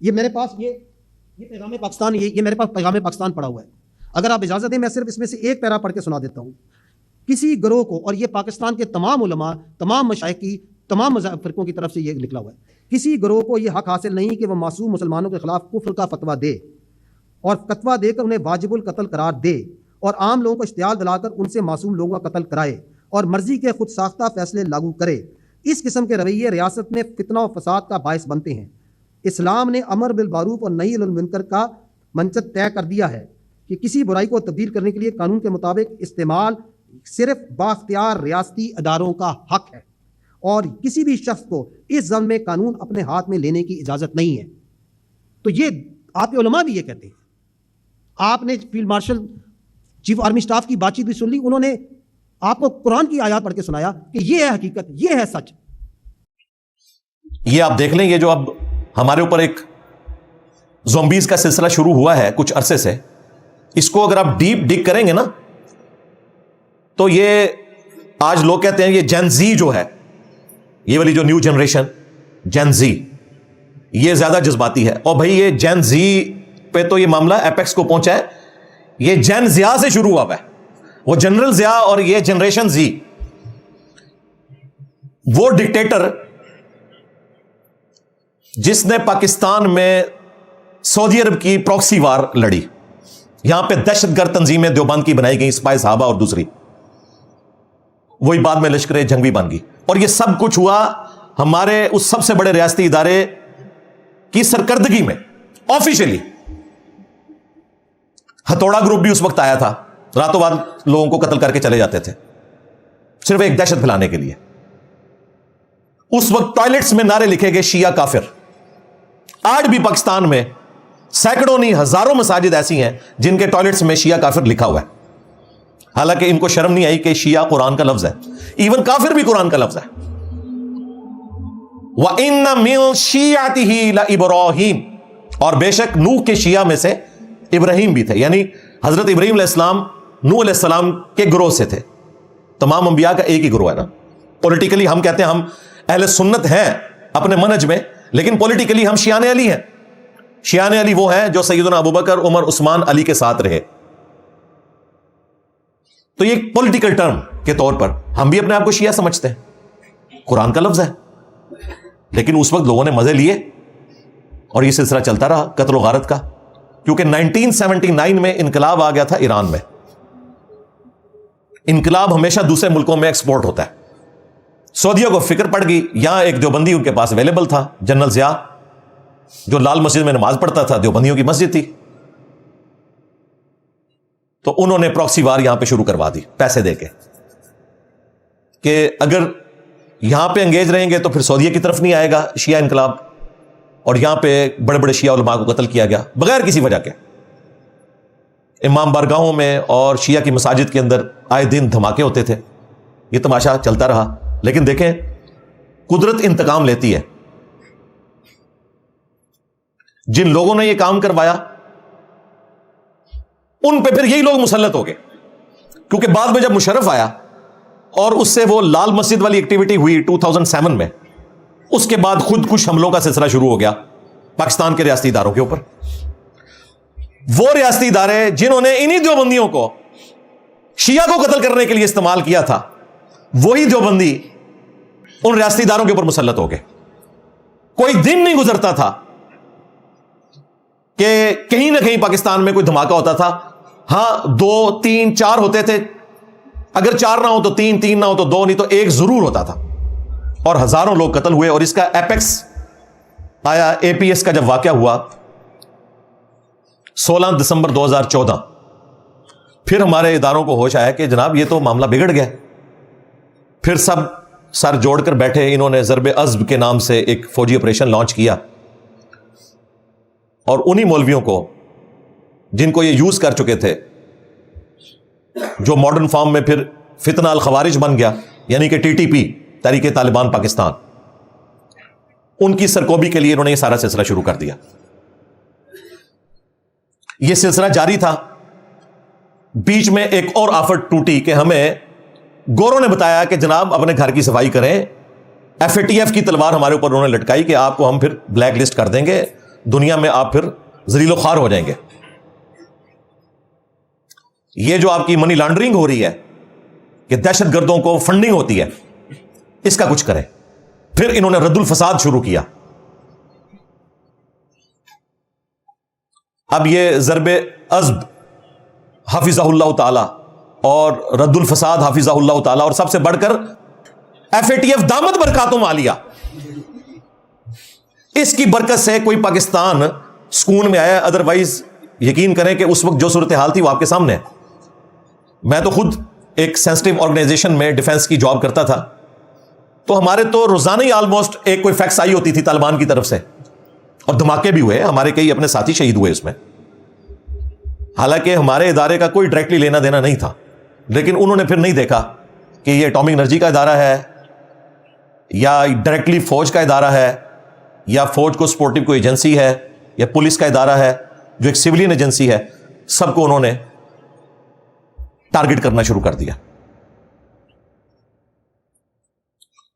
یہ میرے پاس یہ پیغام پاکستان، یہ میرے پاس پیغام پاکستان پڑا ہوا ہے. اگر آپ اجازت دیں میں صرف اس میں سے ایک پیرا پڑھ کے سنا دیتا ہوں. کسی گروہ کو، اور یہ پاکستان کے تمام علماء، تمام مشائخ کی، تمام مذہب فرقوں کی طرف سے یہ نکلا ہوا ہے، کسی گروہ کو یہ حق حاصل نہیں کہ وہ معصوم مسلمانوں کے خلاف کفر کا فتویٰ دے اور فتویٰ دے کر انہیں واجب القتل قرار دے اور عام لوگوں کو اشتعال دلا کر ان سے معصوم لوگوں کا قتل کرائے اور مرضی کے خود ساختہ فیصلے لاگو کرے. اس قسم کے رویے ریاست میں فتنہ و فساد کا باعث بنتے ہیں. اسلام نے امر بالمعروف اور نہی عن المنکر کا منشد طے کر دیا ہے کہ کسی برائی کو تبدیل کرنے کے لیے قانون کے مطابق استعمال صرف بااختیار ریاستی اداروں کا حق ہے اور کسی بھی شخص کو اس ضمن میں قانون اپنے ہاتھ میں لینے کی اجازت نہیں ہے. تو یہ آپ کے علماء بھی یہ کہتے ہیں. آپ نے field marshal chief army staff کی بات چیت بھی سن لی، انہوں نے آپ کو قرآن کی آیات پڑھ کے سنایا کہ یہ ہے حقیقت، یہ ہے سچ. یہ آپ دیکھ لیں، یہ جو اب ہمارے اوپر ایک زومبیز کا سلسلہ شروع ہوا ہے کچھ عرصے سے، اس کو اگر آپ ڈیپ ڈگ کریں گے نا تو یہ آج لوگ کہتے ہیں یہ جین زی جو ہے، یہ والی جو نیو جنریشن جین زی، یہ زیادہ جذباتی ہے. اور بھائی یہ جین زی پہ تو یہ معاملہ ایپیکس کو پہنچا ہے. یہ جین زیا سے شروع ہوا ہے، وہ جنرل زیا اور یہ جنریشن زی. وہ ڈکٹیٹر جس نے پاکستان میں سعودی عرب کی پروکسی وار لڑی، یہاں پہ دہشت گرد تنظیمیں دیوبند کی بنائی گئی، سپاہی صحابہ اور دوسری، وہی بعد میں لشکر جنگی بن گئی. اور یہ سب کچھ ہوا ہمارے اس سب سے بڑے ریاستی ادارے کی سرکردگی میں آفیشلی. ہتھوڑا گروپ بھی اس وقت آیا تھا، راتوں رات لوگوں کو قتل کر کے چلے جاتے تھے صرف ایک دہشت پھیلانے کے لیے. اس وقت ٹوائلٹس میں نعرے لکھے گئے شیعہ کافر. آج بھی پاکستان میں سینکڑوں نہیں ہزاروں مساجد ایسی ہیں جن کے ٹوائلٹس میں شیعہ کافر لکھا ہوا ہے، حالانکہ ان کو شرم نہیں آئی کہ شیعہ قرآن کا لفظ ہے. ایون کافر بھی قرآن کا لفظ ہے. وَإِنَّ مِن شِيعَتِهِ لَإِبْرَاهِيمَ، اور بے شک نوح کے شیعہ میں سے ابراہیم بھی تھے. یعنی حضرت ابراہیم علیہ السلام نوح علیہ السلام کے گروہ سے تھے. تمام انبیاء کا ایک ہی گروہ ہے نا. پولیٹیکلی ہم کہتے ہیں ہم اہل سنت ہیں اپنے منہج میں، لیکن پولیٹیکلی ہم شیعان علی ہیں. شیعان علی وہ ہیں جو سیدنا ابوبکر، عمر، عثمان، علی کے ساتھ رہے. تو یہ ایک پولیٹیکل ٹرم کے طور پر ہم بھی اپنے آپ کو شیعہ سمجھتے ہیں، قرآن کا لفظ ہے. لیکن اس وقت لوگوں نے مزے لیے اور یہ سلسلہ چلتا رہا قتل و غارت کا. کیونکہ 1979 میں انقلاب آ گیا تھا ایران میں. انقلاب ہمیشہ دوسرے ملکوں میں ایکسپورٹ ہوتا ہے. سعودیہ کو فکر پڑ گئی، یہاں ایک دیوبندی ان کے پاس اویلیبل تھا، جنرل ضیاء، جو لال مسجد میں نماز پڑھتا تھا، دیوبندیوں کی مسجد تھی. تو انہوں نے پراکسی وار یہاں پہ شروع کروا دی پیسے دے کے کہ اگر یہاں پہ انگیج رہیں گے تو پھر سعودیہ کی طرف نہیں آئے گا شیعہ انقلاب. اور یہاں پہ بڑے بڑے شیعہ علماء کو قتل کیا گیا بغیر کسی وجہ کے. امام بارگاہوں میں اور شیعہ کی مساجد کے اندر آئے دن دھماکے ہوتے تھے. یہ تماشا چلتا رہا. لیکن دیکھیں قدرت انتقام لیتی ہے. جن لوگوں نے یہ کام کروایا ان پہ پھر یہی لوگ مسلط ہو گئے. کیونکہ بعد میں جب مشرف آیا اور اس سے وہ لال مسجد والی ایکٹیویٹی ہوئی 2007 میں، اس کے بعد خود کش حملوں کا سلسلہ شروع ہو گیا پاکستان کے ریاستی اداروں کے اوپر. وہ ریاستی ادارے جنہوں نے انہی دیوبندیوں کو شیعہ کو قتل کرنے کے لیے استعمال کیا تھا، وہی دیوبندی ان ریاستی اداروں کے اوپر مسلط ہو گئے. کوئی دن نہیں گزرتا تھا کہ کہیں نہ کہیں پاکستان میں کوئی دھماکہ ہوتا تھا. ہاں 2 3 4 ہوتے تھے، اگر 4 نہ ہو تو 3 3 نہ ہو تو 2، نہیں تو 1 ضرور ہوتا تھا. اور ہزاروں لوگ قتل ہوئے. اور اس کا ایپیکس آیا اے پی ایس کا جب واقعہ ہوا 16 دسمبر 2014. پھر ہمارے اداروں کو ہوش آیا کہ جناب یہ تو معاملہ بگڑ گیا. پھر سب سر جوڑ کر بیٹھے. انہوں نے ضرب عزب کے نام سے ایک فوجی آپریشن لانچ کیا اور انہی مولویوں کو جن کو یہ یوز کر چکے تھے، جو ماڈرن فارم میں پھر فتنہ الخوارج بن گیا، یعنی کہ TTP تحریک طالبان پاکستان، ان کی سرکوبی کے لیے انہوں نے یہ سارا سلسلہ شروع کر دیا. یہ سلسلہ جاری تھا. بیچ میں ایک اور آفت ٹوٹی کہ ہمیں گوروں نے بتایا کہ جناب اپنے گھر کی صفائی کریں. FATF کی تلوار ہمارے اوپر انہوں نے لٹکائی کہ آپ کو ہم پھر بلیک لسٹ کر دیں گے، دنیا میں آپ پھر ذلیل و خوار ہو جائیں گے. یہ جو آپ کی منی لانڈرنگ ہو رہی ہے کہ دہشت گردوں کو فنڈنگ ہوتی ہے, اس کا کچھ کریں. پھر انہوں نے رد الفساد شروع کیا. اب یہ ضرب عزب حافظہ اللہ تعالی اور رد الفساد حافظہ اللہ تعالی, اور سب سے بڑھ کر FATF دامت برکاتہم عالیہ, اس کی برکت سے کوئی پاکستان سکون میں آیا. ادروائز یقین کریں کہ اس وقت جو صورتحال تھی وہ آپ کے سامنے ہے. میں تو خود ایک سینسٹیو آرگنائزیشن میں ڈیفنس کی جاب کرتا تھا, تو ہمارے تو روزانہ ہی آلموسٹ ایک کوئی فیکس آئی ہوتی تھی طالبان کی طرف سے, اور دھماکے بھی ہوئے, ہمارے کئی اپنے ساتھی شہید ہوئے اس میں. حالانکہ ہمارے ادارے کا کوئی ڈائریکٹلی لینا دینا نہیں تھا, لیکن انہوں نے پھر نہیں دیکھا کہ یہ اٹامک انرجی کا ادارہ ہے یا ڈائریکٹلی فوج کا ادارہ ہے یا فوج کو سپورٹو کوئی ایجنسی ہے یا پولیس کا ادارہ ہے جو ایک سیولین ایجنسی ہے. سب کو انہوں نے ٹارگٹ کرنا شروع کر دیا.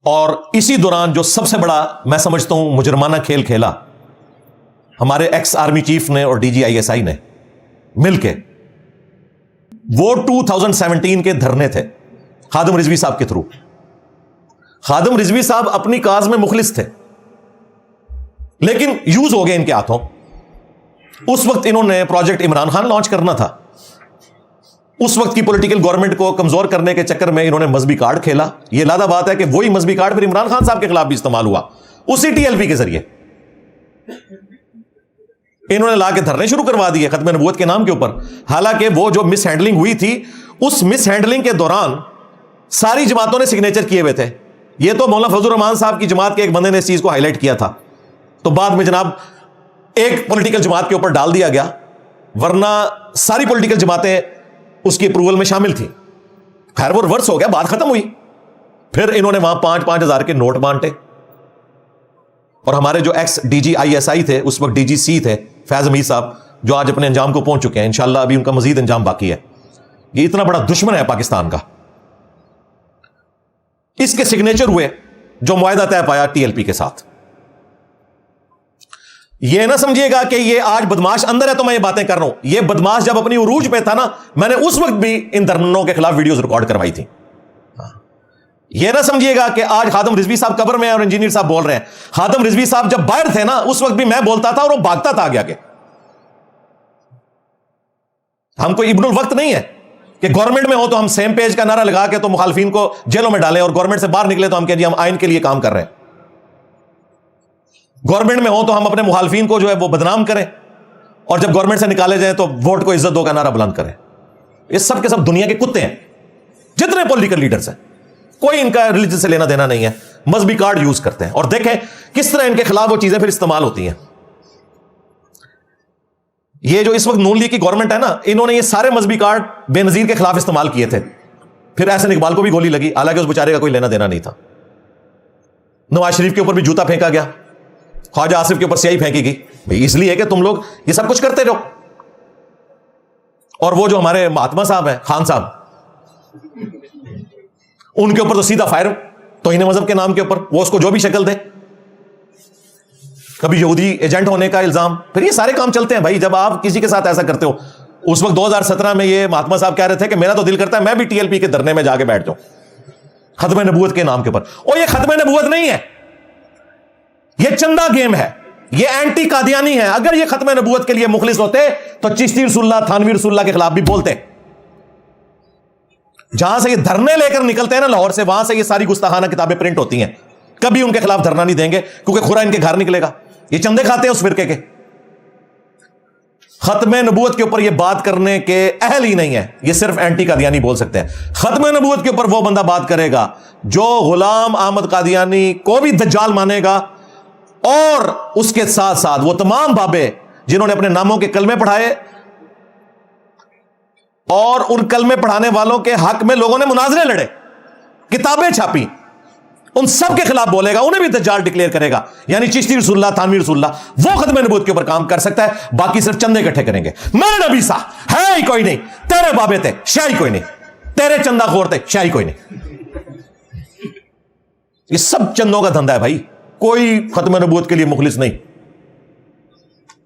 اور اسی دوران جو سب سے بڑا میں سمجھتا ہوں مجرمانہ کھیل کھیلا ہمارے ایکس آرمی چیف نے اور DGISI نے مل کے, وہ 2017 کے دھرنے تھے خادم رضوی صاحب کے تھرو. خادم رضوی صاحب اپنی کاز میں مخلص تھے, لیکن یوز ہو گئے ان کے ہاتھوں. اس وقت انہوں نے پروجیکٹ عمران خان لانچ کرنا تھا. اس وقت کی پولیٹیکل گورنمنٹ کو کمزور کرنے کے چکر میں انہوں نے مذہبی کارڈ کھیلا. یہ لادہ بات ہے کہ وہی مذہبی کارڈ پھر عمران خان صاحب کے خلاف بھی استعمال ہوا, اسی TLP کے ذریعے. انہوں نے لا کے دھرنے شروع کروا دیے ختم نبوت کے نام کے اوپر. حالانکہ وہ جو مس ہینڈلنگ ہوئی تھی, اس مس ہینڈلنگ کے دوران ساری جماعتوں نے سگنیچر کیے ہوئے تھے. یہ تو مولانا فضل الرحمان صاحب کی جماعت کے ایک بندے نے اس چیز کو ہائی لائٹ کیا تھا, تو بعد میں جناب ایک پولیٹیکل جماعت کے اوپر ڈال دیا گیا, ورنہ ساری پولیٹیکل جماعتیں اس کی اپروول میں شامل تھی. خیر وہ ریورس ہو گیا, بات ختم ہوئی. پھر انہوں نے وہاں 5-5 ہزار کے نوٹ بانٹے, اور ہمارے جو ایکس DGISI تھے اس وقت DGC تھے فیض حمید صاحب, جو آج اپنے انجام کو پہنچ چکے ہیں. انشاءاللہ ابھی ان کا مزید انجام باقی ہے. یہ اتنا بڑا دشمن ہے پاکستان کا. اس کے سگنیچر ہوئے جو معاہدہ طے پایا TLP کے ساتھ. یہ نہ سمجھیے گا کہ یہ آج بدماش اندر ہے تو میں یہ باتیں کر رہا ہوں. یہ بدماش جب اپنی عروج پہ تھا نا, میں نے اس وقت بھی ان دھرنوں کے خلاف ویڈیوز ریکارڈ کروائی تھی. یہ نہ سمجھیے گا کہ آج خادم رضوی صاحب قبر میں اور انجینئر صاحب بول رہے ہیں. خادم رضوی صاحب جب باہر تھے نا, اس وقت بھی میں بولتا تھا اور وہ بھاگتا تھا آگے آگے. ہم کوئی ابن الوقت نہیں ہے کہ گورنمنٹ میں ہو تو ہم سیم پیج کا نعرہ لگا کے تو مخالفین کو جیلوں میں ڈالیں, اور گورنمنٹ سے باہر نکلے تو ہم کہیں جی ہم آئین کے لیے کام کر رہے ہیں. گورنمنٹ میں ہو تو ہم اپنے مخالفین کو جو ہے وہ بدنام کریں, اور جب گورنمنٹ سے نکالے جائیں تو ووٹ کو عزت دو کا نعرہ بلند کریں. یہ سب کے سب دنیا کے کتے ہیں جتنے پولیٹیکل لیڈرز ہیں. کوئی ان کا ریلیجن سے لینا دینا نہیں ہے, مذہبی کارڈ یوز کرتے ہیں. اور دیکھیں کس طرح ان کے خلاف وہ چیزیں پھر استعمال ہوتی ہیں. یہ جو اس وقت نون لیگ کی گورنمنٹ ہے نا, انہوں نے یہ سارے مذہبی کارڈ بے نظیر کے خلاف استعمال کیے تھے. پھر احسن اقبال کو بھی گولی لگی, حالانکہ اس بیچارے کا کوئی لینا دینا نہیں تھا. نواز شریف کے اوپر بھی جوتا پھینکا گیا, خواجہ آصف کے اوپر سیاہی پھینکی گئی, بھائی اس لیے کہ تم لوگ یہ سب کچھ کرتے رہو. اور وہ جو ہمارے مہاتما صاحب ہیں, خان صاحب, ان کے اوپر تو سیدھا فائر توہین مذہب کے نام کے اوپر, وہ اس کو جو بھی شکل دے, کبھی یہودی ایجنٹ ہونے کا الزام. پھر یہ سارے کام چلتے ہیں بھائی جب آپ کسی کے ساتھ ایسا کرتے ہو. اس وقت 2017 میں یہ مہاتما صاحب کہہ رہے تھے کہ میرا تو دل کرتا ہے میں بھی TLP کے دھرنے میں جا کے بیٹھ جاؤں ختم نبوت کے نام کے اوپر. اور یہ ختم نبوت نہیں ہے, یہ چندہ گیم ہے, یہ اینٹی قادیانی ہے. اگر یہ ختم نبوت کے لیے مخلص ہوتے تو چشتی رسول اللہ, تھانوی رسول اللہ کے خلاف بھی بولتے. جہاں سے یہ دھرنے لے کر نکلتے ہیں نا لاہور سے, وہاں سے یہ ساری گستاخانہ کتابیں پرنٹ ہوتی ہیں. کبھی ان کے خلاف دھرنا نہیں دیں گے کیونکہ خورا ان کے گھر نکلے گا. یہ چندے کھاتے ہیں اس فرقے کے. ختم نبوت کے اوپر یہ بات کرنے کے اہل ہی نہیں ہے, یہ صرف اینٹی قادیانی بول سکتے ہیں. ختم نبوت کے اوپر وہ بندہ بات کرے گا جو غلام احمد قادیانی کو بھی دجال مانے گا, اور اس کے ساتھ ساتھ وہ تمام بابے جنہوں نے اپنے ناموں کے کلمے پڑھائے اور ان کلمے پڑھانے والوں کے حق میں لوگوں نے مناظرے لڑے, کتابیں چھاپی, ان سب کے خلاف بولے گا, انہیں بھی دجال ڈکلیئر کرے گا. یعنی چشتی رسول اللہ, تھانوی رسول اللہ, وہ ختم نبوت کے اوپر کام کر سکتا ہے, باقی صرف چندے اکٹھے کریں گے. میرے نبی سا ہے ہی کوئی نہیں, تیرے بابے تھے شاہی کوئی نہیں, تیرے چندہ خور تھے شاہی کوئی نہیں. یہ سب چندوں کا دھندا ہے بھائی, کوئی ختم نبوت کے لیے مخلص نہیں.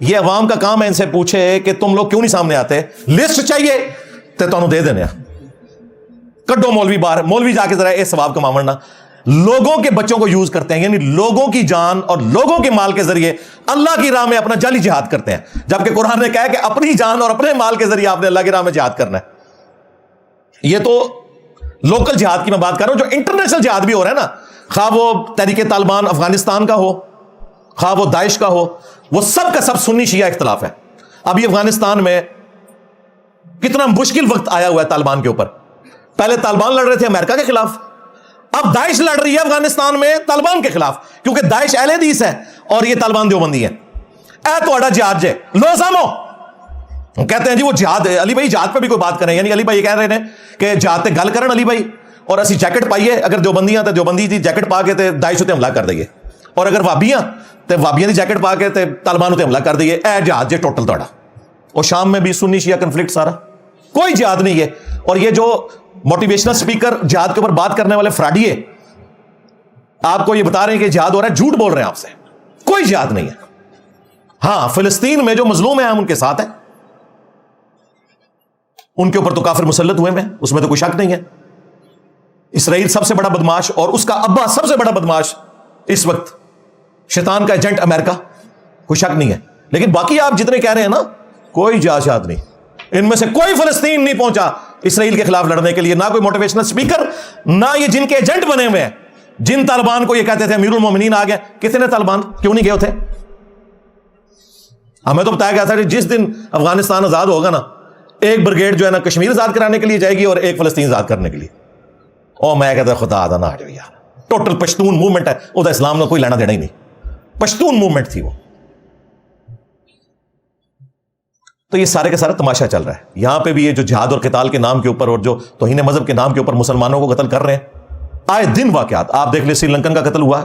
یہ عوام کا کام ہے ان سے پوچھے کہ تم لوگ کیوں نہیں سامنے آتے, لسٹ چاہیے تو تمہیں دے دینے, کڈو مولوی باہر, مولوی جا کے ذرا اے ثواب کماونا. لوگوں کے بچوں کو یوز کرتے ہیں, یعنی لوگوں کی جان اور لوگوں کے مال کے ذریعے اللہ کی راہ میں اپنا جعلی جہاد کرتے ہیں, جبکہ قرآن نے کہا ہے کہ اپنی جان اور اپنے مال کے ذریعے آپ نے اللہ کی راہ میں جہاد کرنا ہے. یہ تو لوکل جہاد کی میں بات کر رہا ہوں. جو انٹرنیشنل جہاد بھی ہو رہا ہے نا, خواہ وہ تحریک طالبان افغانستان کا ہو, خواہ وہ داعش کا ہو, وہ سب کا سب سنی شیعہ اختلاف ہے. ابھی افغانستان میں کتنا مشکل وقت آیا ہوا ہے طالبان کے اوپر. پہلے طالبان لڑ رہے تھے امریکہ کے خلاف, اب داعش لڑ رہی ہے افغانستان میں طالبان کے خلاف, کیونکہ داعش اہل حدیث ہے اور یہ طالبان دیوبندی ہے. اے تو جہاد جے لو سامو کہتے ہیں جی وہ جہاد. علی بھائی جہاد پہ بھی کوئی بات کریں, یعنی علی بھائی یہ کہہ رہے ہیں کہ جہاد تے گل کرن علی بھائی, اور اسی جیکٹ پائیے, اگر دیوبندیاں تو دیوبندی دی جیکٹ پا کے تے داعش تے حملہ کر دئیے, اور اگر وابیاں تے وابیاں دی جیکٹ پا کے تے طالبان تے حملہ کر دئیے. اے جہاد جے ٹوٹل تہاڈا. اور شام میں بھی سنی شیعہ کنفلکٹ سارا, کوئی جہاد نہیں ہے. اور یہ جو موٹیویشنل سپیکر جہاد کے اوپر بات کرنے والے فراڈیے آپ کو یہ بتا رہے ہیں کہ جہاد ہو رہا ہے, جھوٹ بول رہے ہیں آپ سے, کوئی جہاد نہیں ہے. ہاں فلسطین میں جو مظلوم ہیں ہم ان کے ساتھ ہیں, ان کے اوپر تو کافر مسلط ہوئے ہیں, اس میں تو کوئی شک نہیں ہے. اسرائیل سب سے بڑا بدماش اور اس کا ابا سب سے بڑا بدماش اس وقت شیطان کا ایجنٹ امریکہ, کوئی شک نہیں ہے. لیکن باقی آپ جتنے کہہ رہے ہیں نا, کوئی جہاد نہیں. ان میں سے کوئی فلسطین نہیں پہنچا اسرائیل کے خلاف لڑنے کے لیے, نہ کوئی موٹیویشنل سپیکر, نہ یہ جن کے ایجنٹ بنے ہوئے ہیں. جن طالبان کو یہ کہتے تھے امیر المومنین آ گیا, کتنے طالبان کیوں نہیں گئے تھے؟ ہمیں تو بتایا گیا تھا کہ جس دن افغانستان آزاد ہوگا نا, ایک بریگیڈ جو ہے نا کشمیر آزاد کرانے کے لیے جائے گی اور ایک فلسطین آزاد کرنے کے لیے. اور میں کہتا خدا آدھا نہ ہٹو یار, ٹوٹل پشتون موومنٹ ہے, وہ اسلام نے کوئی لینا دینا ہی نہیں, پشتون موومنٹ تھی وہ. تو یہ سارے کا سارا تماشا چل رہا ہے. یہاں پہ بھی یہ جو جہاد اور قتال کے نام کے اوپر اور جو توہین مذہب کے نام کے اوپر مسلمانوں کو قتل کر رہے ہیں, آئے دن واقعات آپ دیکھ لیں. سری لنکن کا قتل ہوا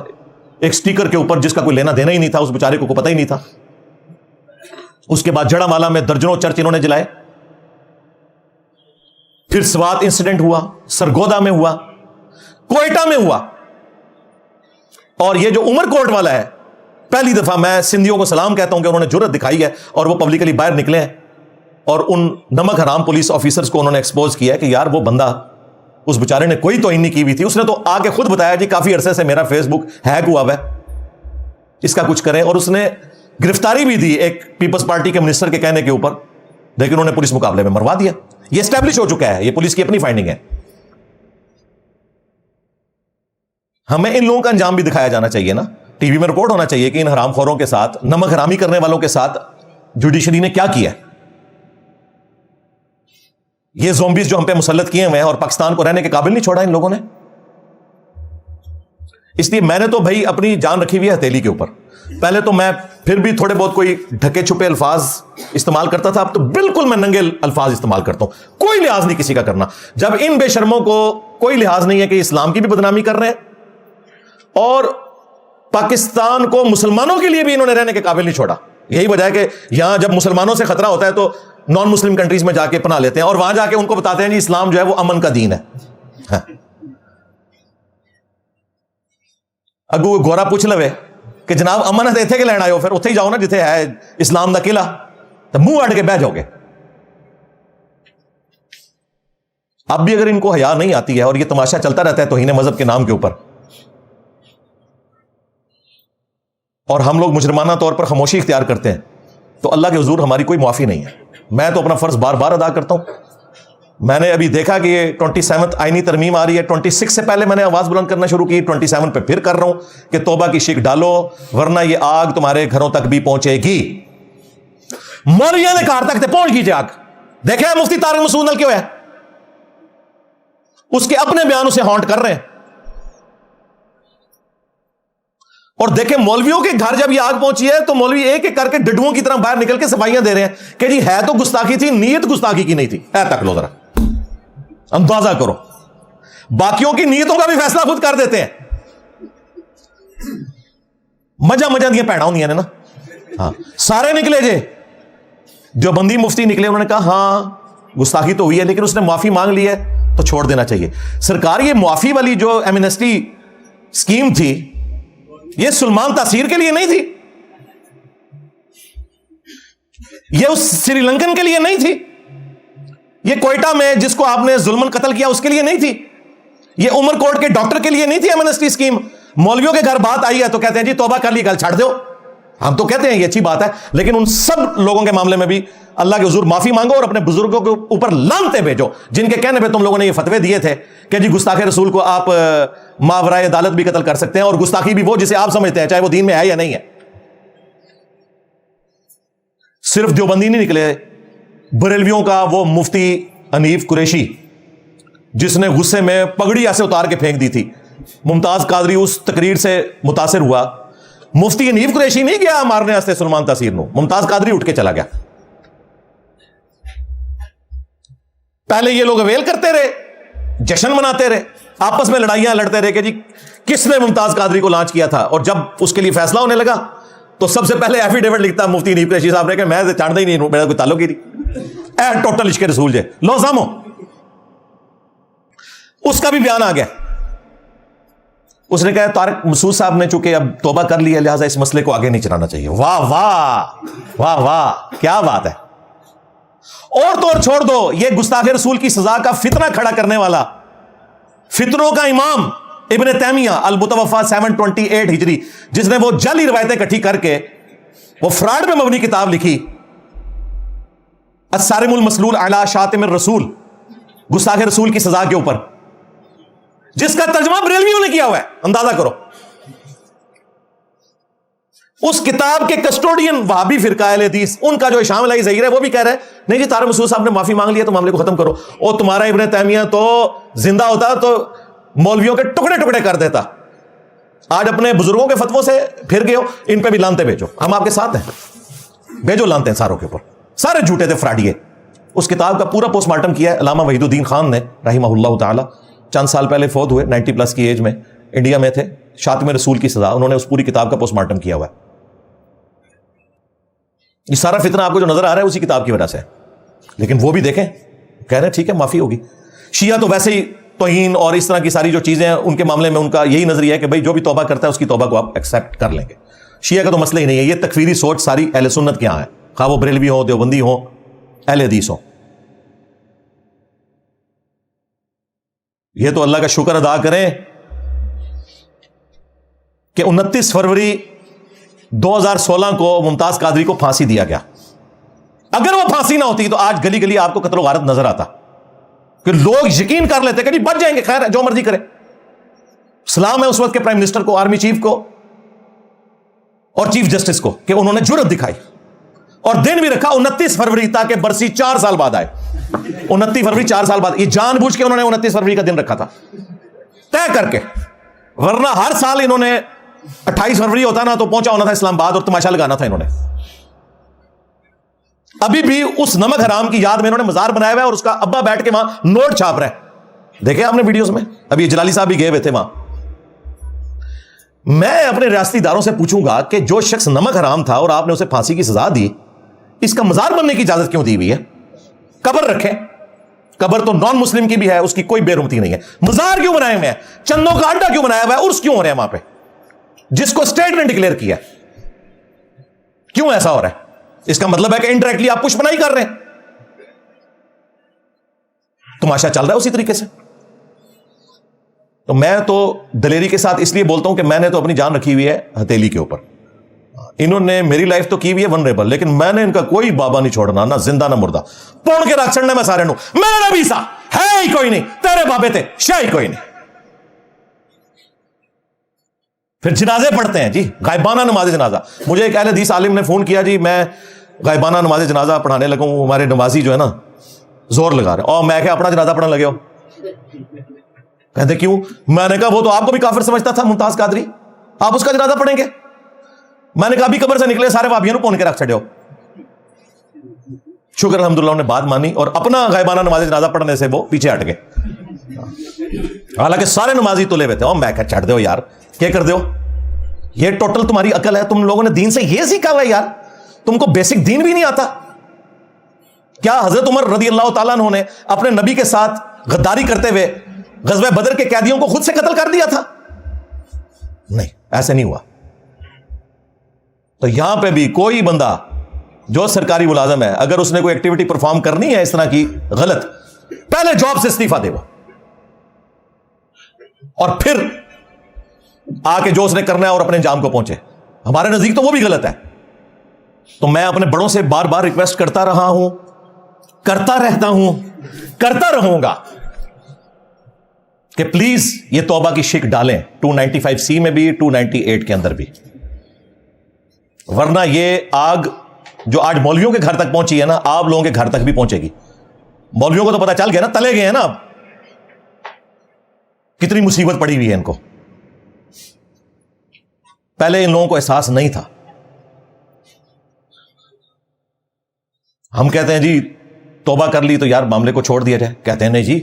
ایک سٹیکر کے اوپر جس کا کوئی لینا دینا ہی نہیں تھا, اس بیچارے کو پتہ ہی نہیں تھا. اس کے بعد جڑا مالا میں درجنوں چرچ انہوں نے جلائے. پھر سوات انسیڈنٹ ہوا, سرگودا میں ہوا, کوئٹہ میں ہوا. اور یہ جو عمر کوٹ والا ہے, پہلی دفعہ میں سندھیوں کو سلام کہتا ہوں کہ انہوں نے جرأت دکھائی ہے اور وہ پبلکلی باہر نکلے ہیں اور ان نمک حرام پولیس آفیسرز کو انہوں نے ایکسپوز کیا ہے کہ یار وہ بندہ, اس بیچارے نے کوئی توہین نہیں کی ہوئی تھی. اس نے تو آ کے خود بتایا جی کافی عرصے سے میرا فیس بک ہیک ہوا ہے, اس کا کچھ کریں. اور اس نے گرفتاری بھی دی ایک پیپلز پارٹی کے منسٹر کے کہنے کے اوپر, لیکن انہوں نے پولیس مقابلے میں مروا دیا. یہ اسٹیبلش ہو چکا ہے, یہ پولیس کی اپنی فائنڈنگ ہے. ہمیں ان لوگوں کا انجام بھی دکھایا جانا چاہیے نا, ٹی وی میں رپورٹ ہونا چاہیے کہ ان حرام خوروں کے ساتھ, نمک حرامی کرنے والوں کے ساتھ جوڈیشری نے کیا کیا ہے. یہ زومبیز جو ہم پہ مسلط کیے ہوئے ہیں اور پاکستان کو رہنے کے قابل نہیں چھوڑا ان لوگوں نے. اس لیے میں نے تو بھائی اپنی جان رکھی ہوئی ہے ہتھیلی کے اوپر. پہلے تو میں پھر بھی تھوڑے بہت کوئی ڈھکے چھپے الفاظ استعمال کرتا تھا, اب تو بالکل میں ننگے الفاظ استعمال کرتا ہوں, کوئی لحاظ نہیں کسی کا کرنا. جب ان بے شرموں کو کوئی لحاظ نہیں ہے کہ اسلام کی بھی بدنامی کر رہے ہیں اور پاکستان کو مسلمانوں کے لیے بھی انہوں نے رہنے کے قابل نہیں چھوڑا. یہی وجہ ہے کہ یہاں جب مسلمانوں سے خطرہ ہوتا ہے تو نان مسلم کنٹریز میں جا کے پناہ لیتے ہیں اور وہاں جا کے ان کو بتاتے ہیں جی اسلام جو ہے وہ امن کا دین ہے. اگو گورا پوچھ لوے کہ جناب امن ہے اتنے کے لین آئے ہو, پھر اتنے ہی جاؤ نا جتنے ہے اسلام دا قلعہ, تو منہ اڑ کے بہ جاؤ گے. اب بھی اگر ان کو حیا نہیں آتی ہے اور یہ تماشا چلتا رہتا ہے توہین مذہب کے نام کے اوپر, اور ہم لوگ مجرمانہ طور پر خاموشی اختیار کرتے ہیں, تو اللہ کے حضور ہماری کوئی معافی نہیں ہے. میں تو اپنا فرض بار بار ادا کرتا ہوں. میں نے ابھی دیکھا کہ یہ 27 آئینی ترمیم آ رہی ہے, 26 سے پہلے میں نے آواز بلند کرنا شروع کی, 27 پہ پھر کر رہا ہوں کہ توبہ کی شک ڈالو ورنہ یہ آگ تمہارے گھروں تک بھی پہنچے گی. مولویوں نے کہا تک پہنچ گئی آگ. دیکھیں مفتی طارق مسعود کیوں ہے, اس کے اپنے بیان اسے ہانٹ کر رہے ہیں. اور دیکھیں مولویوں کے گھر جب یہ آگ پہنچی ہے تو مولوی ایک ایک کر کے ڈڈوؤں کی طرح باہر نکل کے صفائیاں دے رہے ہیں کہ جی ہے تو گستاخی تھی, نیت گستاخی کی نہیں تھی. اے تک لو ذرا اندازہ کرو, باقیوں کی نیتوں کا بھی فیصلہ خود کر دیتے ہیں. مجا دیا پیڑا ہوں نا. ہاں سارے نکلے جے, جو بندی مفتی نکلے انہوں نے کہا ہاں گستاخی تو ہوئی ہے لیکن اس نے معافی مانگ لی ہے تو چھوڑ دینا چاہیے. سرکار یہ معافی والی جو ایمنسٹی اسکیم تھی یہ سلمان تاثیر کے لیے نہیں تھی, یہ اس سری لنکن کے لیے نہیں تھی, یہ کوئٹہ میں جس کو آپ نے ظلمن قتل کیا اس کے لیے نہیں تھی, یہ عمر کوٹ کے ڈاکٹر کے لیے نہیں تھی ایمنسٹی اسکیم. مولویوں کے گھر بات آئی ہے تو کہتے ہیں جی توبہ کر لی, گل چھاڑ دو. ہم تو کہتے ہیں یہ اچھی بات ہے, لیکن ان سب لوگوں کے معاملے میں بھی اللہ کے حضور معافی مانگو اور اپنے بزرگوں کے اوپر لعنتیں بھیجو جن کے کہنے پہ تم لوگوں نے یہ فتوے دیے تھے کہ جی گستاخ رسول کو آپ ماورائے عدالت بھی قتل کر سکتے ہیں, اور گستاخی بھی وہ جسے آپ سمجھتے ہیں چاہے وہ دین میں ہے یا نہیں ہے. صرف دیوبندی نہیں نکلے, بریلویوں کا وہ مفتی حنیف قریشی جس نے غصے میں پگڑی ایسے اتار کے پھینک دی تھی, ممتاز قادری اس تقریر سے متاثر ہوا. مفتی حنیف قریشی نہیں گیا مارنے واسطے سلمان تاثیر نو, ممتاز قادری اٹھ کے چلا گیا. پہلے یہ لوگ اویل کرتے رہے, جشن مناتے رہے, آپس میں لڑائیاں لڑتے رہے کہ جی کس نے ممتاز قادری کو لانچ کیا تھا, اور جب اس کے لیے فیصلہ ہونے لگا تو سب سے پہلے ایفیڈیوٹ لکھتا مفتی حنیف قریشی صاحب نے کہ میں چاہتا ہی نہیں, میرا کوئی تعلق ہی نہیں, اے ٹوٹل عشق رسول جے لو زامو. اس کا بھی بیان آ گیا, اس نے کہا طارق مسعود صاحب نے چونکہ اب توبہ کر لی ہے لہٰذا اس مسئلے کو آگے نہیں چلانا چاہیے. واہ واہ واہ واہ, کیا بات ہے. اور تو اور چھوڑ دو, یہ گستاخ رسول کی سزا کا فتنہ کھڑا کرنے والا, فتنوں کا امام ابن تیمیہ المتوفی 728 ہجری, جس نے وہ جعلی روایتیں اکٹھی کر کے وہ فراڈ میں مبنی کتاب لکھی الصارم المسلول علی شاتم الرسول, گستاخ رسول کی سزا کے اوپر, جس کا ترجمہ بریلویوں نے کیا ہوا ہے. اندازہ کرو, اس کتاب کے کسٹوڈین وہابی فرقہ اہل حدیث, ان کا جو ہشام الہی ظہیر ہے وہ بھی کہہ رہے ہیں نہیں جی طارق مسعود صاحب نے معافی مانگ لیا تو معاملے کو ختم کرو. اور تمہارا ابن تیمیہ تو زندہ ہوتا تو مولویوں کے ٹکڑے ٹکڑے کر دیتا. آج اپنے بزرگوں کے فتووں سے پھر گئے ہو, ان پہ بھی لانتے بھیجو, ہم آپ کے ساتھ ہیں, بھیجو لانتے ہیں ساروں کے اوپر, سارے جھوٹے تھے فراڈیے. اس کتاب کا پورا پوسٹ مارٹم کیا ہے علامہ وحید الدین خان نے رحمہ اللہ تعالی, چند سال پہلے فوت ہوئے, 90 پلس کی ایج میں, انڈیا میں تھے, شاتم رسول کی سزا, انہوں نے اس پوری کتاب کا پوسٹ مارٹم کیا ہوا ہے. یہ سارا فتنہ آپ کو جو نظر آ رہا ہے اسی کتاب کی وجہ سے, لیکن وہ بھی دیکھیں کہہ رہے ہیں ٹھیک ہے معافی ہوگی. شیعہ تو ویسے ہی توہین اور اس طرح کی ساری جو چیزیں ہیں ان کے معاملے میں ان کا یہی نظریہ ہے کہ بھائی جو بھی توبہ کرتا ہے اس کی توبہ کو آپ ایکسیپٹ کر لیں گے. شیعہ کا تو مسئلہ ہی نہیں ہے, یہ تکفیری سوچ ساری اہل سنت کے یہاں ہے, خواہ وہ بریلوی ہو, دیوبندی ہو, اہل حدیث ہو. یہ تو اللہ کا شکر ادا کریں کہ 29 فروری 2016 کو ممتاز قادری کو پھانسی دیا گیا. اگر وہ پھانسی نہ ہوتی تو آج گلی گلی آپ کو قتل و غارت نظر آتا, کہ لوگ یقین کر لیتے کہ بچ جائیں گے, خیر ہے جو مرضی کرے. سلام ہے اس وقت کے پرائم منسٹر کو, آرمی چیف کو اور چیف جسٹس کو کہ انہوں نے جرأت دکھائی اور دن بھی رکھا 29 فروری تاکہ برسی 4 سال بعد آئے. 29 فروری 4 سال بعد, یہ جان بوجھ کے انہوں نے 29 فروری کا دن رکھا تھا طے کر کے, ورنہ ہر سال انہوں نے 28 فروری ہوتا نا تو پہنچا ہونا تھا اسلام آباد اور تماشا لگانا تھا انہوں نے. ابھی بھی اس نمک حرام کی یاد میں انہوں نے مزار بنایا ہوا ہے اور اس کا ابا بیٹھ کے وہاں نوٹ چھاپ رہے ہیں, دیکھیں آپ نے ویڈیوز میں, ابھی جلالی صاحب بھی گئے ہوئے تھے وہاں. میں اپنے ریاستی اداروں سے پوچھوں گا کہ جو شخص نمک حرام تھا اور آپ نے اسے پھانسی کی سزا دی, اس کا مزار بننے کی اجازت کیوں دی ہوئی ہے؟ قبر رکھیں, قبر تو نان مسلم کی بھی ہے, اس کی کوئی بے رحمتی نہیں ہے. مزار کیوں بنائے ہوئے ہیں, چندوں کا اڈا کیوں بنایا ہوا ہے, عرس کیوں ہو رہے ہیں وہاں پہ جس کو اسٹیٹ نے ڈکلیئر کیا, کیوں ایسا ہو رہا ہے؟ اس کا مطلب ہے کہ انڈائریکٹلی آپ پشپنائی کر رہے ہیں, تماشا چل رہا ہے اسی طریقے سے. تو میں تو دلیری کے ساتھ اس لیے بولتا ہوں کہ میں نے تو اپنی جان رکھی ہوئی ہے ہتھیلی کے اوپر. انہوں نے میری لائف تو کی ہوئی ہے ونریبل, لیکن میں نے ان کا کوئی بابا نہیں چھوڑنا, نہ زندہ نہ مردہ. پون کے رکھ چڑھنا میں سارے نو, میرا نبی سا ہے ہی کوئی نہیں, تیرے بابے تھے شاہ ہی کوئی نہیں. پھر جنازے پڑھتے ہیں جی, غائبانہ نماز جنازہ. مجھے ایک اہل حدیث عالم نے فون کیا, جی میں غائبانہ نماز جنازہ پڑھانے لگا ہوں, ہمارے نمازی جو ہے نا زور لگا رہے, اور میں کہا اپنا جنازہ پڑھنے لگے ہو. کہتے کیوں؟ میں نے کہا وہ تو آپ کو بھی کافر سمجھتا تھا ممتاز قادری, آپ اس کا جنازہ پڑھیں گے؟ میں نے کہا ابھی قبر سے نکلے سارے وابیوں پون کے رکھ چھڑے ہو. شکر الحمدللہ نے بات مانی اور اپنا غائبانہ نماز جنازہ پڑھنے سے وہ پیچھے ہٹ گئے, حالانکہ سارے نمازی تلے ہوئے تھے. اور میں کہا چھڑ دو یار, کیا کر دو, یہ ٹوٹل تمہاری عقل ہے, تم لوگوں نے دین سے یہ سیکھا ہوا ہے یار, تم کو بیسک دین بھی نہیں آتا کیا؟ حضرت عمر رضی اللہ تعالیٰ عنہ نے اپنے نبی کے ساتھ غداری کرتے ہوئے غزوہ بدر کے قیدیوں کو خود سے قتل کر دیا تھا؟ نہیں, ایسے نہیں ہوا. تو یہاں پہ بھی کوئی بندہ جو سرکاری ملازم ہے اگر اس نے کوئی ایکٹیویٹی پرفارم کرنی ہے اس طرح کی غلط، پہلے جاب سے استعفیٰ دے وہ، اور پھر آ کے جو اس نے کرنا ہے اور اپنے انجام کو پہنچے. ہمارے نزدیک تو وہ بھی غلط ہے. تو میں اپنے بڑوں سے بار بار ریکویسٹ کرتا رہا ہوں، کرتا رہتا ہوں، کرتا رہوں گا کہ پلیز یہ توبہ کی شک ڈالیں 295C میں بھی 298 کے اندر بھی، ورنہ یہ آگ جو آج مولویوں کے گھر تک پہنچی ہے نا، آپ لوگوں کے گھر تک بھی پہنچے گی. مولویوں کو تو پتا چل گیا نا، تلے گئے ہیں نا، اب کتنی مصیبت پڑی ہوئی ہے ان کو. پہلے ان لوگوں کو احساس نہیں تھا. ہم کہتے ہیں جی توبہ کر لی تو یار معاملے کو چھوڑ دیا جائے، کہتے ہیں نہیں جی،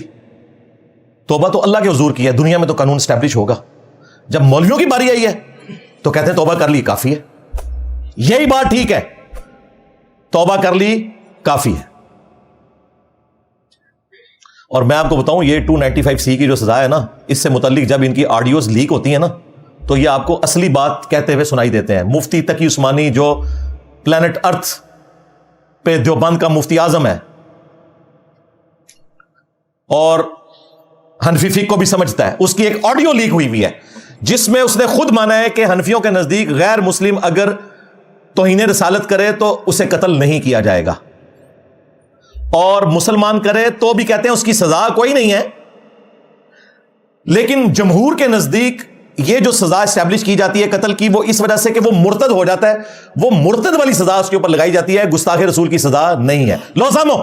توبہ تو اللہ کے حضور کی ہے، دنیا میں تو قانون اسٹیبلش ہوگا. جب مولویوں کی باری آئی ہے تو کہتے ہیں توبہ کر لی کافی ہے. یہی بات ٹھیک ہے، توبہ کر لی کافی ہے. اور میں آپ کو بتاؤں یہ 295C کی جو سزا ہے نا، اس سے متعلق جب ان کی آڈیوز لیک ہوتی ہیں نا تو یہ آپ کو اصلی بات کہتے ہوئے سنائی دیتے ہیں. مفتی تقی عثمانی جو پلانٹ ارتھ پہ دیوبند کا مفتی اعظم ہے اور حنفی فقہ کو بھی سمجھتا ہے، اس کی ایک آڈیو لیک ہوئی ہے جس میں اس نے خود مانا ہے کہ حنفیوں کے نزدیک غیر مسلم اگر توہین رسالت کرے تو اسے قتل نہیں کیا جائے گا، اور مسلمان کرے تو بھی کہتے ہیں اس کی سزا کوئی نہیں ہے. لیکن جمہور کے نزدیک یہ جو سزا اسٹیبلش کی جاتی ہے قتل کی، وہ اس وجہ سے کہ وہ مرتد ہو جاتا ہے، وہ مرتد والی سزا اس کے اوپر لگائی جاتی ہے، گستاخ رسول کی سزا نہیں ہے. لو سامو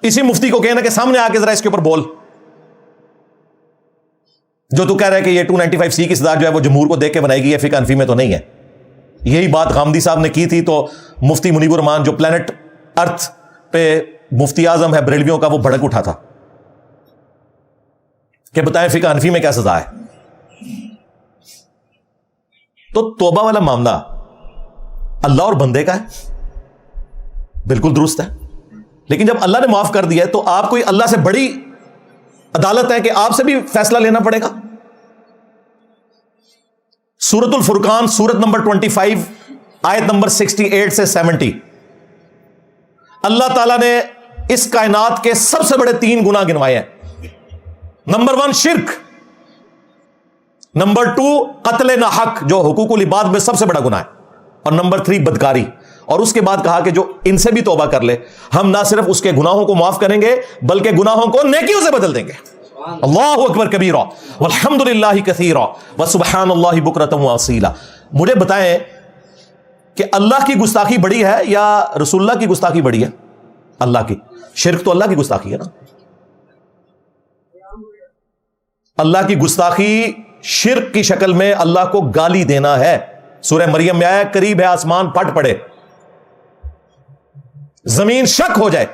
اسی مفتی کو کہنا کہ سامنے آ کے ذرا اس کے اوپر بول، جو تو کہہ رہا ہے کہ یہ 295C کی سزا جو ہے وہ جمہور کو دیکھ کے بنائی گئی ہے، فقہ حنفی میں تو نہیں ہے. یہی بات غامدی صاحب نے کی تھی تو مفتی منیب الرحمان جو پلانٹ ارتھ پہ مفتی اعظم ہے بریلویوں کا، وہ بھڑک اٹھا تھا کہ بتائیں فقہ حنفی میں کیا سزا ہے. تو توبہ والا معاملہ اللہ اور بندے کا ہے، بالکل درست ہے. لیکن جب اللہ نے معاف کر دیا ہے تو آپ کوئی اللہ سے بڑی عدالت ہے کہ آپ سے بھی فیصلہ لینا پڑے گا. سورۃ الفرقان سورت نمبر 25 آیت نمبر 68 سے 70، اللہ تعالیٰ نے اس کائنات کے سب سے بڑے 3 گناہ گنوائے ہیں. نمبر 1 شرک، نمبر 2 قتل ناحق جو حقوق العباد میں سب سے بڑا گناہ ہے، اور نمبر 3 بدکاری. اور اس کے بعد کہا کہ جو ان سے بھی توبہ کر لے ہم نہ صرف اس کے گناہوں کو معاف کریں گے بلکہ گناہوں کو نیکیوں سے بدل دیں گے. اللہ اکبر کبیرہ والحمد للہ کثیرہ وسبحان اللہ بکرۃ واصیلا. مجھے بتائیں کہ اللہ کی گستاخی بڑی ہے یا رسول اللہ کی گستاخی بڑی ہے؟ اللہ کی. شرک تو اللہ کی گستاخی ہے نا. اللہ کی گستاخی شرک کی شکل میں اللہ کو گالی دینا ہے. سورہ مریم میں آیا قریب ہے آسمان پھٹ پڑے، زمین شک ہو جائے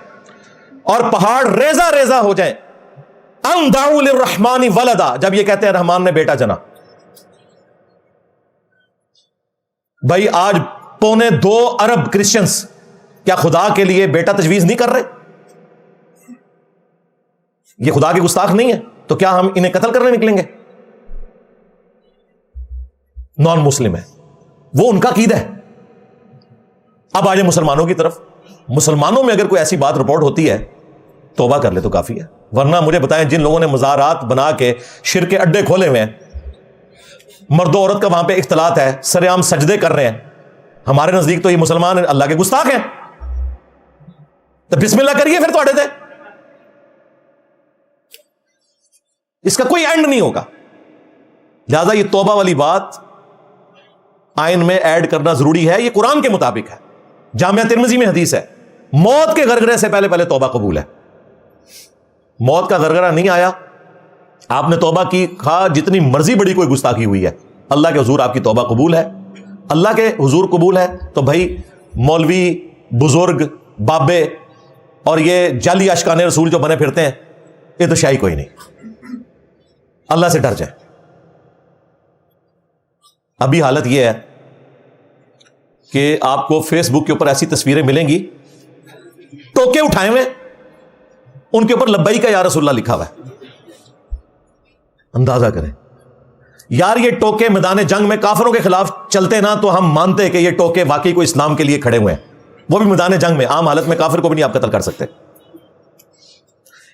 اور پہاڑ ریزہ ریزہ ہو جائیں، ان دعوا للرحمن ولدا، جب یہ کہتے ہیں رحمان نے بیٹا جنا. بھائی آج 2.25 ارب کرسچنز کیا خدا کے لیے بیٹا تجویز نہیں کر رہے؟ یہ خدا کے گستاخ نہیں ہے تو کیا ہم انہیں قتل کرنے نکلیں گے؟ نان مسلم ہے، وہ ان کا عقیدہ ہے. اب آج مسلمانوں کی طرف، مسلمانوں میں اگر کوئی ایسی بات رپورٹ ہوتی ہے توبہ کر لے تو کافی ہے. ورنہ مجھے بتائیں جن لوگوں نے مزارات بنا کے شرک کے اڈے کھولے ہوئے ہیں، مرد و عورت کا وہاں پہ اختلاط ہے، سر عام سجدے کر رہے ہیں، ہمارے نزدیک تو یہ مسلمان اللہ کے گستاخ ہیں. تو بسم اللہ کریے پھر تھوڑے تھے، اس کا کوئی اینڈ نہیں ہوگا. لہذا یہ توبہ والی بات آئین میں ایڈ کرنا ضروری ہے. یہ قرآن کے مطابق ہے. جامعہ ترمذی میں حدیث ہے موت کے غرغرے سے پہلے پہلے توبہ قبول ہے. موت کا غرغرہ نہیں آیا، آپ نے توبہ کی، خواہ جتنی مرضی بڑی کوئی گستاخی ہوئی ہے، اللہ کے حضور آپ کی توبہ قبول ہے. اللہ کے حضور قبول ہے تو بھائی مولوی، بزرگ، بابے اور یہ جعلی اشکان رسول جو بنے پھرتے ہیں یہ تو شاہی کوئی نہیں. اللہ سے ڈر جائیں. ابھی حالت یہ ہے کہ آپ کو فیس بک کے اوپر ایسی تصویریں ملیں گی، ٹوکے اٹھائے ہوئے، ان کے اوپر لبیک یا رسول اللہ لکھا ہوا ہے. اندازہ کریں یار، یہ ٹوکے میدان جنگ میں کافروں کے خلاف چلتے نا تو ہم مانتے کہ یہ ٹوکے واقعی کوئی اسلام کے لیے کھڑے ہوئے ہیں. وہ بھی میدان جنگ میں. عام حالت میں کافر کو بھی نہیں آپ قتل کر سکتے.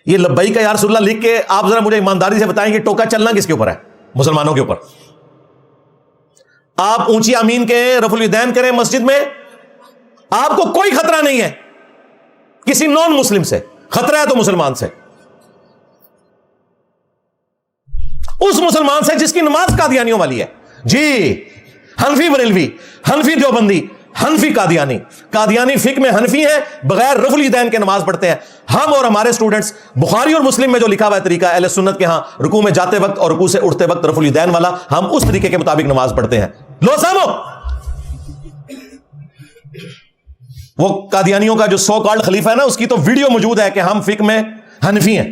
یہ لبیک یا رسول اللہ لکھ کے آپ ذرا مجھے ایمانداری سے بتائیں کہ ٹوکا چلنا کس کے اوپر ہے؟ مسلمانوں کے اوپر. آپ اونچی آمین کہیں, رفع الیدین کریں مسجد میں, آپ کو کوئی خطرہ نہیں ہے کسی نان مسلم سے. خطرہ ہے تو مسلمان سے, اس مسلمان سے جس کی نماز قادیانیوں والی ہے. جی, حنفی بریلوی, حنفی دیوبندی, حنفی قادیانی. قادیانی فقہ میں حنفی ہیں, بغیر رفع الیدین کے نماز پڑھتے ہیں. ہم اور ہمارے سٹوڈنٹس بخاری اور مسلم میں جو لکھا ہوا ہے طریقہ اہل سنت کے ہاں, رکوع میں جاتے وقت اور رکوع سے اٹھتے وقت رفع الیدین والا, ہم اس طریقے کے مطابق نماز پڑھتے ہیں. لو سامو, وہ قادیانیوں کا جو سو کالڈ خلیفہ ہے نا, اس کی تو ویڈیو موجود ہے کہ ہم فقہ میں حنفی ہیں.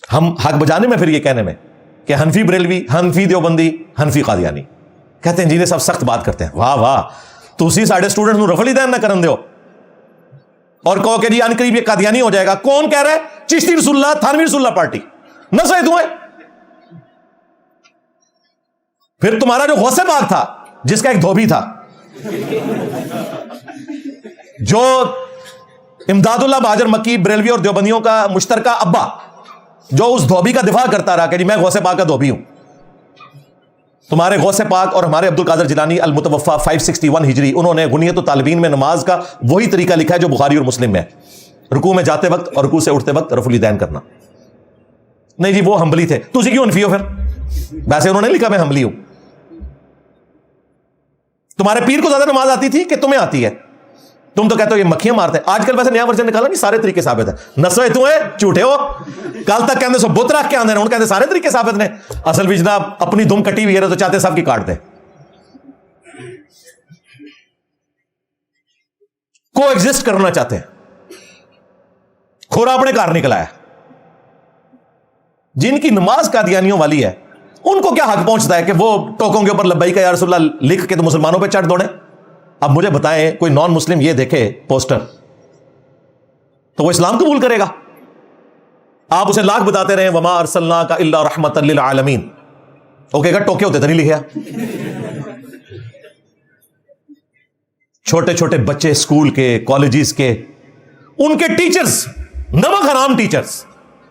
ہم حق بجانے میں پھر یہ کہنے میں کہ حنفی بریلوی, حنفی دیوبندی, حنفی قادیانی. کہتے ہیں جی سب سخت بات کرتے ہیں. واہ واہ, تو اسی ساڑھے اسٹوڈنٹ رفع الیدین نہ کرن دیو اور کہو کہ جی ان قریب یہ قادیانی ہو جائے گا. کون کہہ رہا ہے؟ چشتی رسول اللہ, تھانوی رسول اللہ پارٹی, نسوے دھوئیں. پھر تمہارا جو غوث پاک تھا, جس کا ایک دھوبی تھا, جو امداد اللہ بہاجر مکی بریلوی اور دیوبندیوں کا مشترکہ ابا, جو اس دھوبی کا دفاع کرتا رہا کہ جی میں غوث پاک کا دھوبی ہوں. تمہارے غوث پاک اور ہمارے عبد القادر جیلانی المتوفا 561 ہجری, انہوں نے غنیت الطالبین میں نماز کا وہی طریقہ لکھا ہے جو بخاری اور مسلم میں, رکوع میں جاتے وقت اور رکوع سے اٹھتے وقت رفع الیدین کرنا. نہیں جی وہ حنبلی تھے, تجھے کیوں حنفی ہو پھر؟ ویسے انہوں نے لکھا میں حنبلی ہوں. تمہارے پیر کو زیادہ نماز آتی تھی کہ تمہیں آتی ہے؟ تم تو کہتے ہو یہ مکھیاں مارتے ہیں. آج کل ویسے نیا ورژن نکالا نہیں, سارے طریقے ثابت ہیں. نسوے تو ہیں, جھوٹے ہو. کل تک کہتے سو بت رکھ کے آندے ہیں, کہتے سارے طریقے ثابت نے. اصل بھی جناب اپنی دم کٹی ہوئی ہے تو چاہتے سب کی کاٹ دے. کو ایگزسٹ کرنا چاہتے ہیں, کھورا اپنے کار نکل آیا. جن کی نماز قادیانیوں والی ہے ان کو کیا حق پہنچتا ہے کہ وہ ٹوکوں کے اوپر لبیک یا رسول اللہ لکھ کے تو مسلمانوں پہ چڑھ دوڑیں؟ اب مجھے بتائیں کوئی نان مسلم یہ دیکھے پوسٹر تو وہ اسلام قبول کرے گا؟ آپ اسے لاکھ بتاتے رہے وما ارسلناک الا رحمۃ للعالمین, وہ کہے گا ٹوکے ہوتے تو نہیں لکھیا. چھوٹے چھوٹے بچے اسکول کے, کالجز کے, ان کے ٹیچرز نمک حرام ٹیچرز,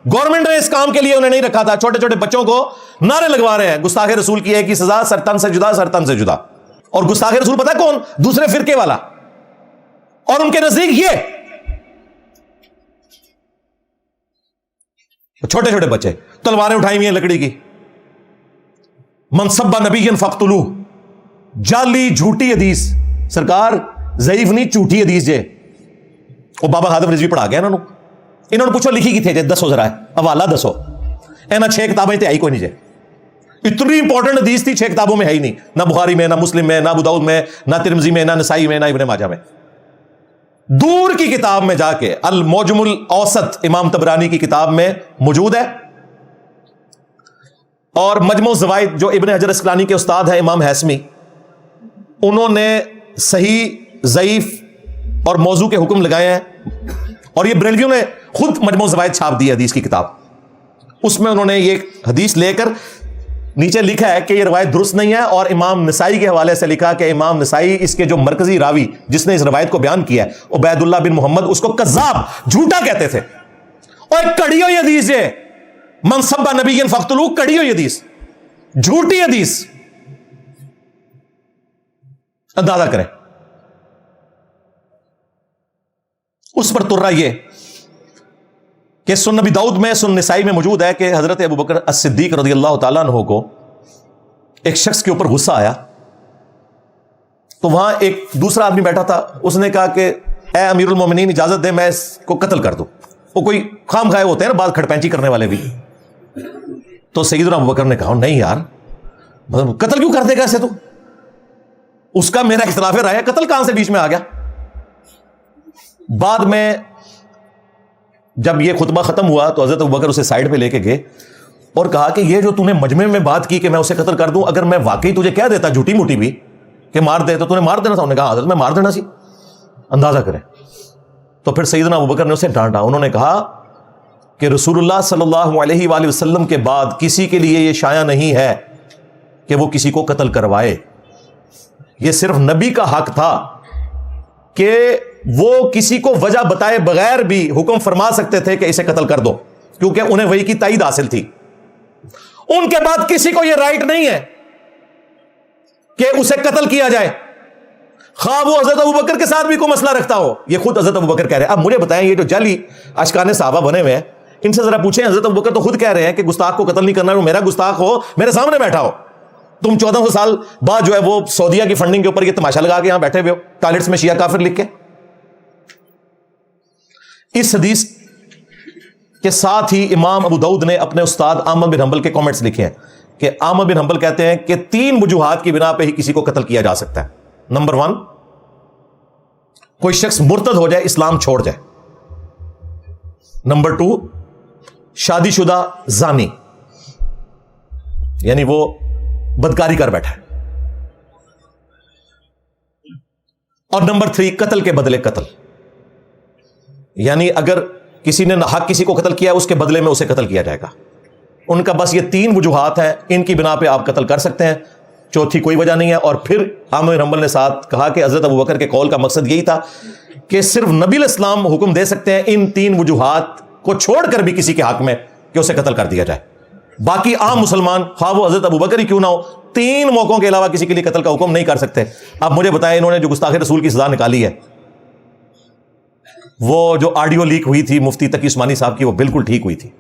گورنمنٹ نے اس کام کے لیے انہیں نہیں رکھا تھا. چھوٹے چھوٹے بچوں کو نعرے لگوا رہے ہیں گستاخ رسول کی ایک ہی سزا, سرطن سے جدا, سرطن سے جدا. اور گستاخ رسول پتہ کون؟ دوسرے فرقے والا. اور ان کے نزدیک یہ چھوٹے چھوٹے بچے تلواریں اٹھائی ہوئی ہیں لکڑی کی. من سب نبی فقتلوہ, جعلی جھوٹی حدیث. سرکار ضعیف نہیں, جھوٹی حدیث جے. وہ بابا خادم رضوی پڑھا گیا انہوں نے پوچھو لکھی کی تھے جے, دسو ذرا حوالہ دسو. اینا 6 کتابیں تے آئی کوئی نہیں جے. اتنی امپورٹنٹ حدیث تھی 6 کتابوں میں ہے ہی نہیں, نہ بخاری میں, نہ مسلم میں, نہ ابو داؤد میں, نہ ترمذی میں, نہ نسائی میں, نہ ابن ماجہ میں. دور کی کتاب میں جا کے المعجم الاوسط امام طبرانی کی کتاب میں موجود ہے. اور مجموع الزوائد جو ابن حجر اسقلانی کے استاد ہیں امام ہیثمی, انہوں نے صحیح, ضعیف اور موضوع کے حکم لگائے ہیں. اور یہ بریلویوں نے خود مجموع الزوائد چھاپ دی حدیث کی کتاب. اس میں انہوں نے یہ حدیث لے کر نیچے لکھا ہے کہ یہ روایت درست نہیں ہے, اور امام نسائی کے حوالے سے لکھا کہ امام نسائی اس کے جو مرکزی راوی جس نے اس روایت کو بیان کیا ہے عبید اللہ بن محمد, اس کو کذاب, جھوٹا کہتے تھے. اور ایک کڑی ہوئی حدیث ہے من سب نبی فقتلوہ, کڑی ہوئی حدیث, جھوٹی حدیث. اندازہ کریں. اس پر ترا یہ کہ سنن نبی داؤد میں, سنن نسائی میں موجود ہے کہ حضرت ابو بکر الصدیق رضی اللہ تعالیٰ عنہ کو ایک شخص کے اوپر غصہ آیا, تو وہاں ایک دوسرا آدمی بیٹھا تھا. اس نے کہا کہ اے امیر المومنین اجازت دے میں اس کو قتل کر دوں. وہ کوئی خام خائے ہوتے ہیں نا بعض کھڑپینچی کرنے والے بھی. تو سیدنا ابو بکر نے کہا نہیں یار, مطلب قتل کیوں کر دے گا ایسے؟ تو اس کا میرا اختلاف رائے ہے, قتل کہاں سے بیچ میں آ گیا؟ بعد میں جب یہ خطبہ ختم ہوا تو حضرت ابوبکر اسے سائڈ پہ لے کے گئے اور کہا کہ یہ جو تُو نے مجمع میں بات کی کہ میں اسے قتل کر دوں, اگر میں واقعی تجھے کہہ دیتا جھوٹی موٹی بھی کہ مار دے تو نے مار دینا تھا. انہوں نے کہا حضرت میں مار دینا سی. اندازہ کریں. تو پھر سیدنا ابوبکر نے اسے ڈانٹا. انہوں نے کہا کہ رسول اللہ صلی اللہ علیہ وآلہ وسلم کے بعد کسی کے لیے یہ شایع نہیں ہے کہ وہ کسی کو قتل کروائے. یہ صرف نبی کا حق تھا کہ وہ کسی کو وجہ بتائے بغیر بھی حکم فرما سکتے تھے کہ اسے قتل کر دو، کیونکہ انہیں وحی کی تائید حاصل تھی. ان کے بعد کسی کو یہ رائٹ نہیں ہے کہ اسے قتل کیا جائے، خواہ وہ حضرت ابوبکر کے ساتھ بھی کوئی مسئلہ رکھتا ہو. یہ خود حضرت ابوبکر کہہ رہے ہیں. اب مجھے بتائیں، یہ جو جعلی اشکان صحابہ بنے ہوئے ہیں، ان سے ذرا پوچھیں، حضرت ابوبکر تو خود کہہ رہے ہیں کہ گستاخ کو قتل نہیں کرنا، وہ میرا گستاخ ہو، میرے سامنے بیٹھا ہو. تم 1400 سال بعد جو ہے وہ سعودیہ کی فنڈنگ کے اوپر یہ تماشا لگا کے یہاں بیٹھے ہوئے ہو، ٹوائلٹس میں شیعہ کافر لکھ کے. اس حدیث کے ساتھ ہی امام ابو داؤد نے اپنے استاد احمد بن حنبل کے کامنٹس لکھے ہیں کہ احمد بن حنبل کہتے ہیں کہ 3 وجوہات کی بنا پہ ہی کسی کو قتل کیا جا سکتا ہے. نمبر 1، کوئی شخص مرتد ہو جائے، اسلام چھوڑ جائے. نمبر 2، شادی شدہ زانی، یعنی وہ بدکاری کر بیٹھا ہے. اور نمبر 3، قتل کے بدلے قتل، یعنی اگر کسی نے ناحق کسی کو قتل کیا اس کے بدلے میں اسے قتل کیا جائے گا. ان کا بس یہ 3 وجوہات ہیں، ان کی بنا پہ آپ قتل کر سکتے ہیں، چوتھی کوئی وجہ نہیں ہے. اور پھر احمد بن حنبل نے ساتھ کہا کہ حضرت ابوبکر کے قول کا مقصد یہی تھا کہ صرف نبی علیہ السلام حکم دے سکتے ہیں ان 3 وجوہات کو چھوڑ کر بھی کسی کے حق میں کہ اسے قتل کر دیا جائے. باقی عام مسلمان خواہ وہ حضرت ابوبکر ہی کیوں نہ ہو، 3 موقعوں کے علاوہ کسی کے لیے قتل کا حکم نہیں کر سکتے. اب مجھے بتائیں، انہوں نے جو گستاخ رسول کی سزا نکالی ہے، وہ جو آڈیو لیک ہوئی تھی مفتی تقی عثمانی صاحب کی، وہ بالکل ٹھیک ہوئی تھی.